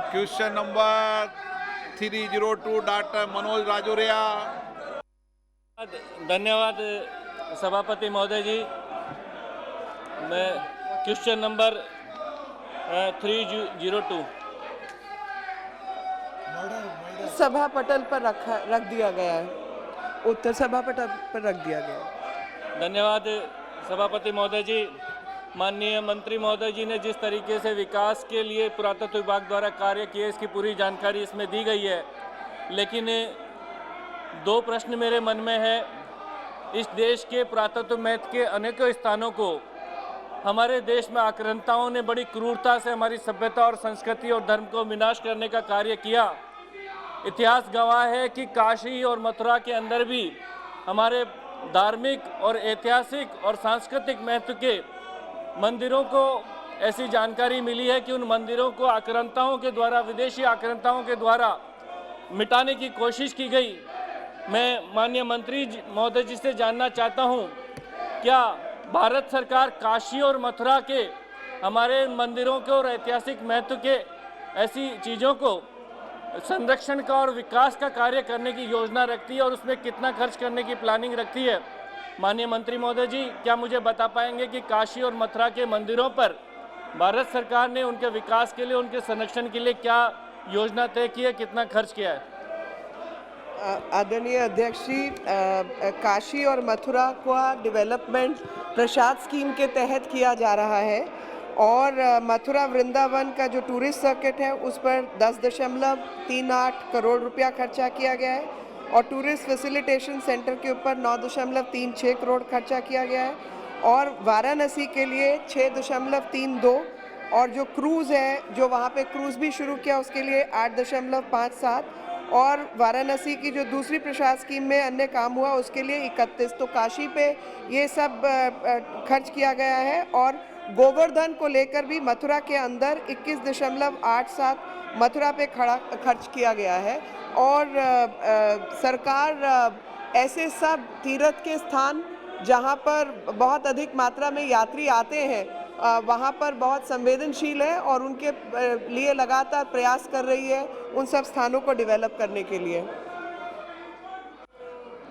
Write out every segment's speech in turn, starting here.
Question number 302 doctor Manoj Rajauria. धन्यवाद सभापति महोदय जी। मैं क्वेश्चन नंबर 302 सभा पटल पर रख दिया गया है, उत्तर सभा पटल पर रख दिया गया है। धन्यवाद सभापति महोदय जी। माननीय मंत्री महोदय जी ने जिस तरीके से विकास के लिए पुरातत्व विभाग द्वारा कार्य किए इसकी पूरी जानकारी इसमें दी गई है, लेकिन दो प्रश्न मेरे मन में है। इस देश के पुरातत्व महत्व के अनेकों स्थानों को हमारे देश में आक्रांताओं ने बड़ी क्रूरता से हमारी सभ्यता और संस्कृति और धर्म को विनाश करने का कार्य किया। इतिहास गवाह है कि काशी और मथुरा के अंदर भी हमारे धार्मिक और ऐतिहासिक और सांस्कृतिक महत्व के मंदिरों को ऐसी जानकारी मिली है कि उन मंदिरों को आक्रांताओं के द्वारा, विदेशी आक्रांताओं के द्वारा मिटाने की कोशिश की गई। मैं माननीय मंत्री महोदय जी से जानना चाहता हूं, क्या भारत सरकार काशी और मथुरा के हमारे मंदिरों के और ऐतिहासिक महत्व के ऐसी चीज़ों को संरक्षण का और विकास का कार्य करने की योजना रखती है और उसमें कितना खर्च करने की प्लानिंग रखती है? माननीय मंत्री महोदय जी, क्या मुझे बता पाएंगे कि काशी और मथुरा के मंदिरों पर भारत सरकार ने उनके विकास के लिए, उनके संरक्षण के लिए क्या योजना तय की है, कितना खर्च किया है? आदरणीय अध्यक्ष जी, काशी और मथुरा का डेवलपमेंट प्रसाद स्कीम के तहत किया जा रहा है और मथुरा वृंदावन का जो टूरिस्ट सर्किट है उस पर 10.38 करोड़ रुपया खर्चा किया गया है और टूरिस्ट फैसिलिटेशन सेंटर के ऊपर 9.36 करोड़ खर्चा किया गया है और वाराणसी के लिए 6.32 और जो क्रूज़ है, जो वहाँ पे क्रूज़ भी शुरू किया उसके लिए 8.57 और वाराणसी की जो दूसरी प्रसाद स्कीम में अन्य काम हुआ उसके लिए 31। तो काशी पे ये सब खर्च किया गया है और गोवर्धन को लेकर भी मथुरा के अंदर 21.87 मथुरा पे खर्च किया गया है और सरकार ऐसे सब तीर्थ के स्थान जहां पर बहुत अधिक मात्रा में यात्री आते हैं वहां पर बहुत संवेदनशील है और उनके लिए लगातार प्रयास कर रही है उन सब स्थानों को डेवलप करने के लिए।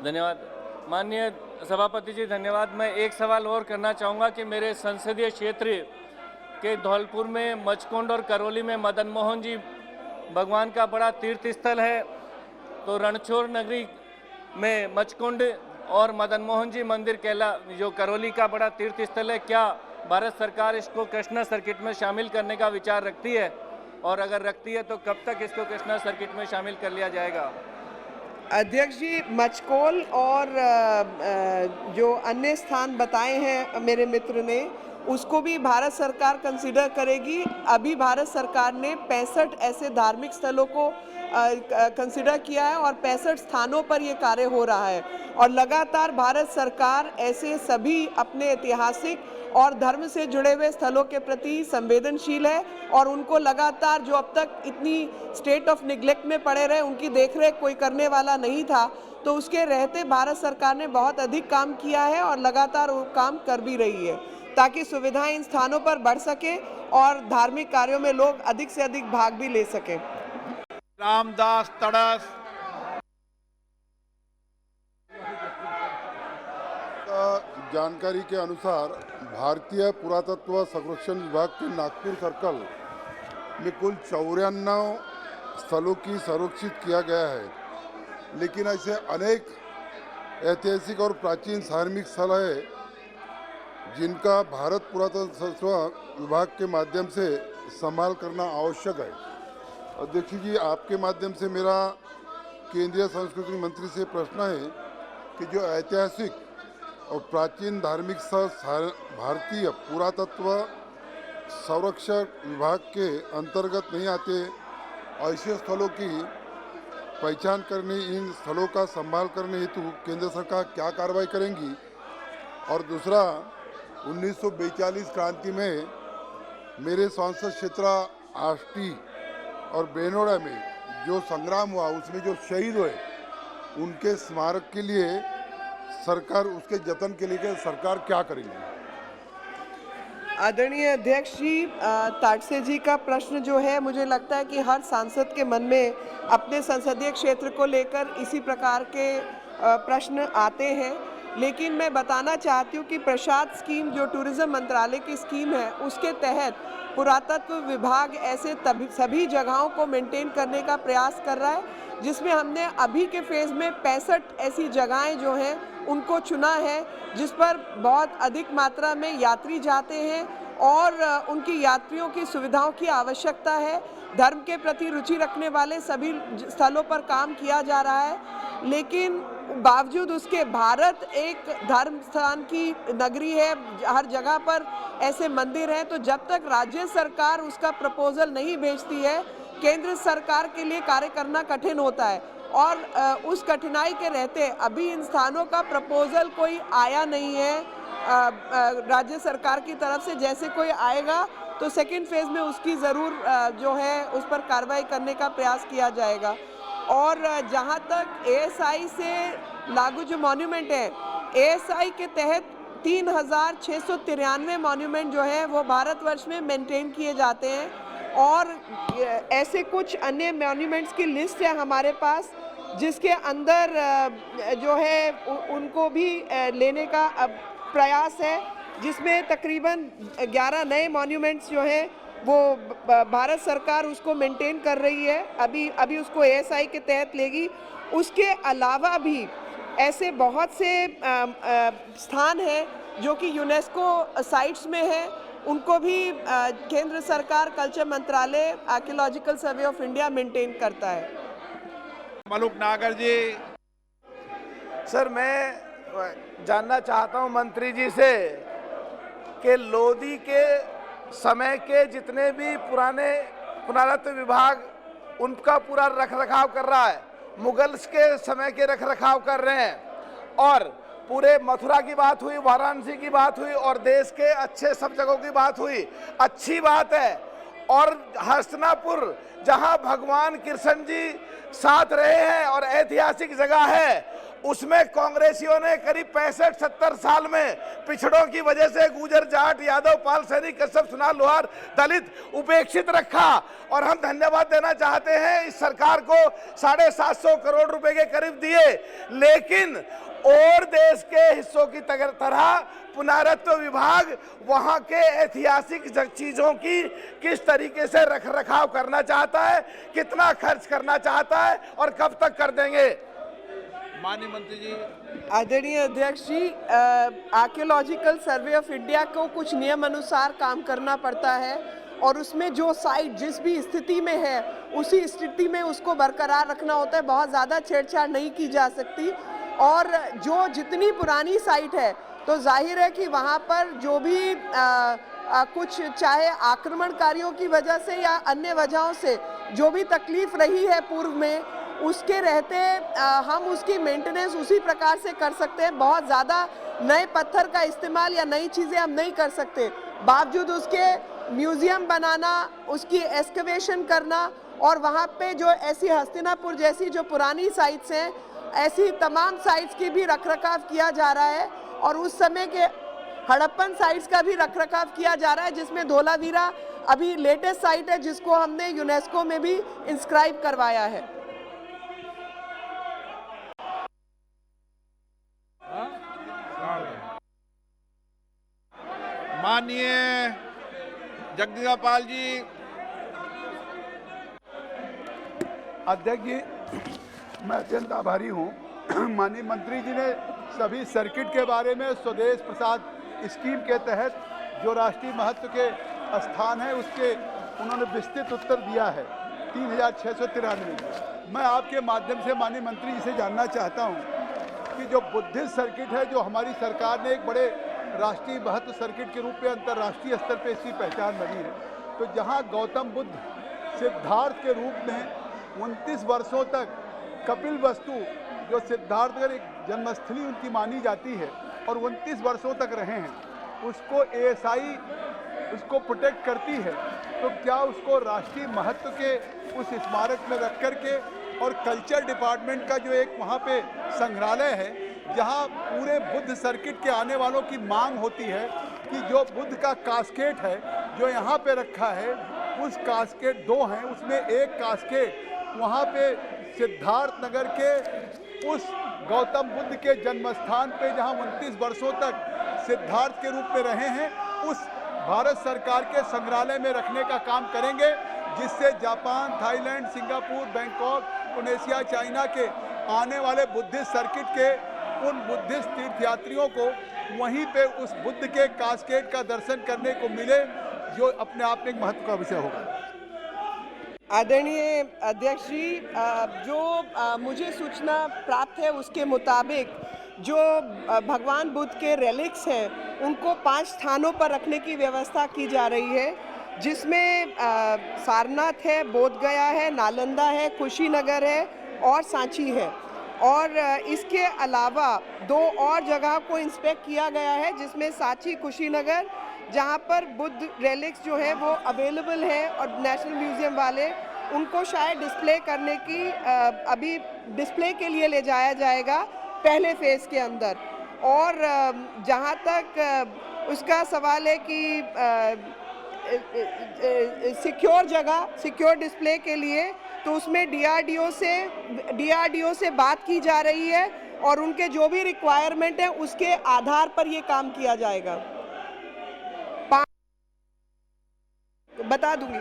धन्यवाद माननीय सभापति जी, धन्यवाद। मैं एक सवाल और करना चाहूँगा कि मेरे संसदीय क्षेत्र के धौलपुर में मचकुंड और करौली में मदन मोहन जी भगवान का बड़ा तीर्थ स्थल है, तो रणछोड़ नगरी में मचकुंड और मदन मोहन जी मंदिर जो करौली का बड़ा तीर्थ स्थल है, क्या भारत सरकार इसको कृष्णा सर्किट में शामिल करने का विचार रखती है और अगर रखती है तो कब तक इसको कृष्णा सर्किट में शामिल कर लिया जाएगा? अध्यक्ष जी, मचकोल और जो अन्य स्थान बताए हैं मेरे मित्र ने, उसको भी भारत सरकार कंसीडर करेगी। अभी भारत सरकार ने 65 ऐसे धार्मिक स्थलों को कंसीडर किया है और 65 स्थानों पर ये कार्य हो रहा है और लगातार भारत सरकार ऐसे सभी अपने ऐतिहासिक और धर्म से जुड़े हुए स्थलों के प्रति संवेदनशील है और उनको लगातार, जो अब तक इतनी स्टेट ऑफ निग्लेक्ट में पड़े रहे, उनकी देखरेख कोई करने वाला नहीं था, तो उसके रहते भारत सरकार ने बहुत अधिक काम किया है और लगातार वो काम कर भी रही है ताकि सुविधाएं इन स्थानों पर बढ़ सके और धार्मिक कार्यों में लोग अधिक से अधिक भाग भी ले सकें। रामदास तड़स। जानकारी के अनुसार भारतीय पुरातत्व संरक्षण विभाग के नागपुर सर्कल में कुल 94 स्थलों की संरक्षित किया गया है, लेकिन ऐसे अनेक ऐतिहासिक और प्राचीन धार्मिक स्थल है जिनका भारत पुरातत्व विभाग के माध्यम से संभाल करना आवश्यक है। अध्यक्ष जी, आपके माध्यम से मेरा केंद्रीय संस्कृति मंत्री से प्रश्न है कि जो ऐतिहासिक और प्राचीन धार्मिक स्थल भारतीय पुरातत्व संरक्षण विभाग के अंतर्गत नहीं आते, ऐसे स्थलों की पहचान करने, इन स्थलों का संभाल करने हेतु केंद्र सरकार क्या कार्रवाई करेंगी? और दूसरा, 1942 क्रांति में मेरे सांसद क्षेत्र आष्टी और बेनोड़ा में जो संग्राम हुआ, उसमें जो शहीद हुए, उनके स्मारक के लिए सरकार, उसके जतन के लिए सरकार क्या करेगी? आदरणीय अध्यक्ष जी, ताटसे जी का प्रश्न जो है, मुझे लगता है कि हर सांसद के मन में अपने संसदीय क्षेत्र को लेकर इसी प्रकार के प्रश्न आते हैं। लेकिन मैं बताना चाहती हूँ कि प्रसाद स्कीम जो टूरिज्म मंत्रालय की स्कीम है, उसके तहत पुरातत्व विभाग ऐसे सभी जगहों को मेंटेन करने का प्रयास कर रहा है, जिसमें हमने अभी के फेज़ में 65 ऐसी जगहें जो हैं उनको चुना है, जिस पर बहुत अधिक मात्रा में यात्री जाते हैं और उनकी यात्रियों की सुविधाओं की आवश्यकता है। धर्म के प्रति रुचि रखने वाले सभी स्थलों पर काम किया जा रहा है, लेकिन बावजूद उसके भारत एक धर्म स्थान की नगरी है, हर जगह पर ऐसे मंदिर हैं। तो जब तक राज्य सरकार उसका प्रपोजल नहीं भेजती है, केंद्र सरकार के लिए कार्य करना कठिन होता है। और उस कठिनाई के रहते अभी इन स्थानों का प्रपोजल कोई आया नहीं है राज्य सरकार की तरफ से। जैसे कोई आएगा तो सेकेंड फेज़ में उसकी ज़रूर जो है उस पर कार्रवाई करने का प्रयास किया जाएगा। और जहाँ तक एएसआई से लागू जो मॉन्यूमेंट है, एएसआई के तहत 3693 मॉन्यूमेंट जो है वो भारतवर्ष में मेंटेन किए जाते हैं, और ऐसे कुछ अन्य मॉन्यूमेंट्स की लिस्ट है हमारे पास, जिसके अंदर जो है उनको भी लेने का प्रयास है, जिसमें तकरीबन 11 नए मॉन्यूमेंट्स जो हैं वो भारत सरकार उसको मेंटेन कर रही है। अभी उसको एएसआई के तहत लेगी। उसके अलावा भी ऐसे बहुत से स्थान हैं जो कि यूनेस्को साइट्स में है, उनको भी केंद्र सरकार कल्चर मंत्रालय archaeological survey of India maintain करता है। मलुक नागर जी। सर, मैं जानना चाहता हूं मंत्री जी से कि लोधी के समय के जितने भी पुरातत्व विभाग उनका पूरा रखरखाव कर रहा है, मुगल्स के समय के रखरखाव कर रहे हैं, और पूरे मथुरा की बात हुई, वाराणसी की बात हुई, और देश के अच्छे सब जगहों की बात हुई। अच्छी बात है। और हस्तिनापुर जहां भगवान कृष्ण जी साथ रहे हैं और ऐतिहासिक जगह है, उसमें कांग्रेसियों ने करीब 65-70 साल में पिछड़ों की वजह से गुजर, जाट, यादव, पाल, सैनिक, कश्यप, सुनार, लोहार, दलित उपेक्षित रखा। और हम धन्यवाद देना चाहते हैं इस सरकार को, 750 करोड़ रुपए के करीब दिए, लेकिन और देश के हिस्सों की तरह पुरातत्व विभाग वहां के ऐतिहासिक चीजों की किस तरीके से रखरखाव करना चाहता है, कितना खर्च करना चाहता है और कब तक कर देंगे? माननीय मंत्री जी। आदरणीय अध्यक्ष जी, आर्कियोलॉजिकल सर्वे ऑफ इंडिया को कुछ नियम अनुसार काम करना पड़ता है, और उसमें जो साइट जिस भी स्थिति में है उसी स्थिति में उसको बरकरार रखना होता है। बहुत ज़्यादा छेड़छाड़ नहीं की जा सकती। और जो जितनी पुरानी साइट है तो जाहिर है कि वहाँ पर जो भी कुछ चाहे आक्रमणकारियों की वजह से या अन्य वजहों से जो भी तकलीफ रही है पूर्व में, उसके रहते हम उसकी मेंटेनेंस उसी प्रकार से कर सकते हैं। बहुत ज़्यादा नए पत्थर का इस्तेमाल या नई चीज़ें हम नहीं कर सकते। बावजूद उसके म्यूज़ियम बनाना, उसकी एक्सकवेशन करना, और वहाँ पे जो ऐसी हस्तिनापुर जैसी जो पुरानी साइट्स हैं, ऐसी तमाम साइट्स की भी रखरखाव किया जा रहा है। और उस समय के हड़प्पन साइट्स का भी रखरखाव किया जा रहा है, जिसमें धोलावीरा अभी लेटेस्ट साइट है, जिसको हमने यूनेस्को में भी इंस्क्राइब करवाया है। माननीय जगदीश पाल जी। अध्यक्ष जी, मैं अत्यंत आभारी हूँ। माननीय मंत्री जी ने सभी सर्किट के बारे में स्वदेश प्रसाद स्कीम के तहत जो राष्ट्रीय महत्व के स्थान है उसके उन्होंने विस्तृत उत्तर दिया है। 3693। मैं आपके माध्यम से माननीय मंत्री जी से जानना चाहता हूँ कि जो बुद्धिस्ट सर्किट है, जो हमारी सरकार ने एक बड़े राष्ट्रीय महत्व सर्किट के रूप में अंतर्राष्ट्रीय स्तर पर इसकी पहचान बनी है, तो जहाँ गौतम बुद्ध सिद्धार्थ के रूप में 29 वर्षों तक कपिल वस्तु जो सिद्धार्थगढ़ एक जन्मस्थली उनकी मानी जाती है और 29 वर्षों तक रहे हैं, उसको एएसआई उसको प्रोटेक्ट करती है, तो क्या उसको राष्ट्रीय महत्व के उस स्मारक में रख करके, और कल्चर डिपार्टमेंट का जो एक वहाँ पे संग्रहालय है जहाँ पूरे बुद्ध सर्किट के आने वालों की मांग होती है, कि जो बुद्ध का कास्केट है जो यहाँ पे रखा है, उस कास्केट 2 हैं, उसमें एक कास्केट वहाँ पे सिद्धार्थ नगर के उस गौतम बुद्ध के जन्म स्थान पे जहाँ 29 वर्षों तक सिद्धार्थ के रूप में रहे हैं, उस भारत सरकार के संग्रहालय में रखने का काम करेंगे, जिससे Japan, Thailand, Singapore, Bangkok, Indonesia, China के आने वाले बुद्धिस्ट सर्किट के उन बुद्धिस्ट तीर्थयात्रियों को वहीं पे उस बुद्ध के कास्केट का दर्शन करने को मिले, जो अपने आप में एक महत्व का विषय होगा। आदरणीय अध्यक्ष जी, जो मुझे सूचना प्राप्त है उसके मुताबिक जो भगवान बुद्ध के रेलिक्स हैं उनको 5 स्थानों पर रखने की व्यवस्था की जा रही है, जिसमें सारनाथ है, बोधगया है, नालंदा है, कुशीनगर है और सांची है। और इसके अलावा 2 और जगह को इंस्पेक्ट किया गया है, जिसमें सांची, कुशीनगर, जहां पर बुद्ध रेलिक्स जो है वो अवेलेबल है और नेशनल म्यूज़ियम वाले उनको शायद डिस्प्ले करने की अभी डिस्प्ले के लिए ले जाया जाएगा पहले फेज़ के अंदर। और जहां तक उसका सवाल है कि सिक्योर जगह, सिक्योर डिस्प्ले के लिए, तो उसमें डीआरडीओ से बात की जा रही है और उनके जो भी रिक्वायरमेंट है उसके आधार पर ये काम किया जाएगा। बता दूंगी।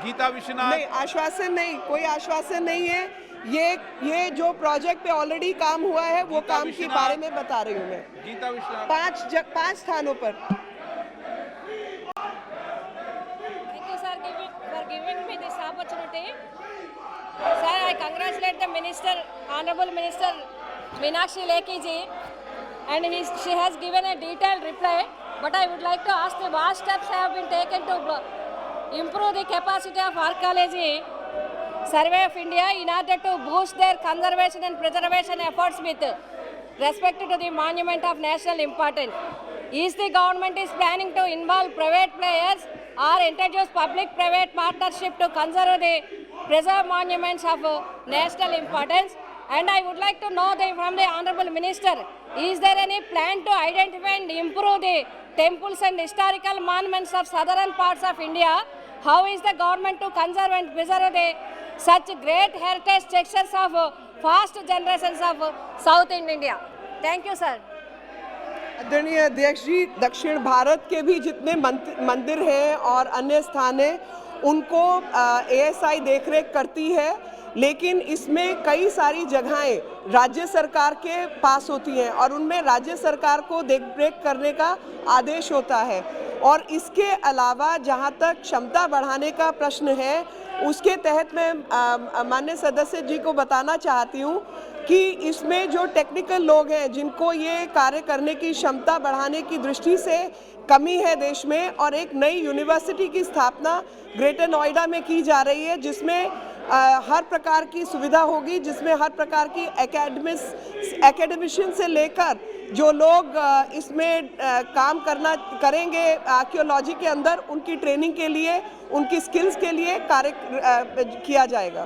गीता विश्वनाथ। नहीं, आश्वासन नहीं, कोई आश्वासन नहीं है। ये जो प्रोजेक्ट पे ऑलरेडी काम हुआ है वो काम के बारे में बता रही हूँ मैं। गीता विश्वनाथ। 5 स्थानों पर। Thank you, sir, for giving me this opportunity. Sir, I congratulate the minister, Honorable Minister Meenakshi Lekhi ji, and she has given a detailed reply. But I would like to ask what steps have been taken to improve the capacity of Archaeology Survey of India in order to boost their conservation and preservation efforts with respect to the monument of national importance. Is the government is planning to involve private players or introduce public-private partnership to conserve the preserved monuments of national importance? And I would like to know from the Honorable Minister, is there any plan to identify and improve the temples and historical monuments of southern parts of India? How is the government to conserve and preserve such great heritage structures of past generations of South India? Thank you, sir. आदरणीय अध्यक्ष जी, दक्षिण भारत के भी जितने मंदिर हैं और अन्य स्थान हैं उनको एएसआई देखरेख करती है, लेकिन इसमें कई सारी जगहें राज्य सरकार के पास होती हैं और उनमें राज्य सरकार को देखरेख करने का आदेश होता है। और इसके अलावा जहां तक क्षमता बढ़ाने का प्रश्न है, उसके तहत मैं माननीय सदस्य जी को बताना चाहती हूं कि इसमें जो टेक्निकल लोग हैं जिनको ये कार्य करने की क्षमता बढ़ाने की दृष्टि से कमी है देश में, और एक नई यूनिवर्सिटी की स्थापना ग्रेटर नोएडा में की जा रही है, जिसमें हर प्रकार की सुविधा होगी, जिसमें हर प्रकार की एकेडमिशियन से लेकर जो लोग इसमें काम करेंगे आर्कियोलॉजी के अंदर, उनकी ट्रेनिंग के लिए, उनकी स्किल्स के लिए कार्य किया जाएगा।